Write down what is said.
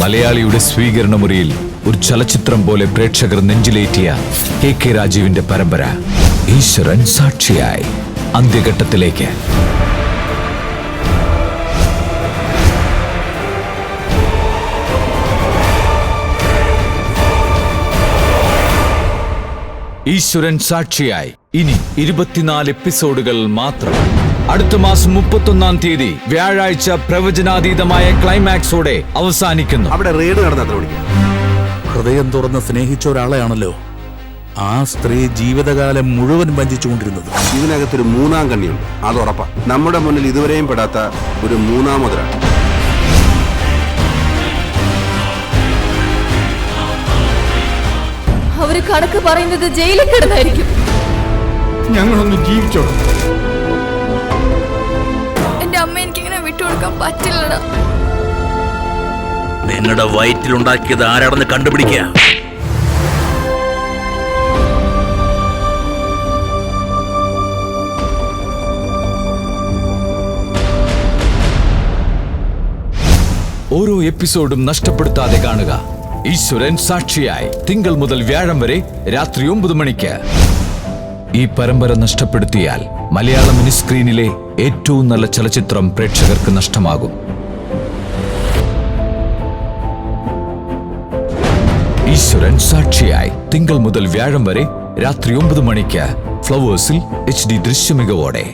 മലയാളിയുടെ സ്വീകരണ മുറിയിൽ ഒരു ചലച്ചിത്രം പോലെ പ്രേക്ഷകർ നെഞ്ചിലേറ്റിയ KK രാജീവിന്റെ പരമ്പര ഈശ്വരൻ സാക്ഷിയായി അന്ത്യഘട്ടത്തിലേക്ക്. ഈശ്വരൻ സാക്ഷിയായി ഇനി 24 എപ്പിസോഡുകൾ മാത്രം. അടുത്ത മാസം 31-ാം തീയതി വ്യാഴാഴ്ച പ്രവചനാതീതമായ ക്ലൈമാക്സോടെ അവസാനിക്കുന്നു. അവിടെ റെയ്ഡ് നടന്ന ഹൃദയം തുറന്ന് സ്നേഹിച്ച ഒരാളെയാണല്ലോ ആ സ്ത്രീ ജീവിതകാലം മുഴുവൻ വഞ്ചിച്ചുകൊണ്ടിരുന്നത്. ഇതിനകത്തൊരു മൂന്നാം കണ്ണിയുണ്ട്, അത് ഉറപ്പാ. നമ്മുടെ മുന്നിൽ ഇതുവരെയും പെടാത്ത ഒരു മൂന്നാമതൊരാൾ. അവര് കണക്ക് പറയുന്നത് ജയിലിൽ കിടന്നായിരിക്കും. ഞങ്ങളൊന്ന് ജീവിച്ചോളൂ. എന്റെ അമ്മ എനിക്കിങ്ങനെ വിട്ടുകൊടുക്കാൻ പറ്റില്ലടാ. നിങ്ങളുടെ വയറ്റിലുണ്ടാക്കിയത് ആരാണെന്ന് കണ്ടുപിടിക്കുക. ഓരോ എപ്പിസോഡും നഷ്ടപ്പെടുത്താതെ കാണുക. ഈശ്വരൻ സാക്ഷിയായി തിങ്കൾ മുതൽ വ്യാഴം വരെ രാത്രി 9 മണിക്ക്. ഈ പരമ്പര നഷ്ടപ്പെടുത്തിയാൽ മലയാള മിനി സ്ക്രീനിലെ ഏറ്റവും നല്ല ചലച്ചിത്രം പ്രേക്ഷകർക്ക് നഷ്ടമാകും. ഈശ്വരൻ സാക്ഷിയായി തിങ്കൾ മുതൽ വ്യാഴം വരെ രാത്രി 9 മണിക്ക് ഫ്ലവേഴ്സിൽ HD ദൃശ്യമികവോടെ.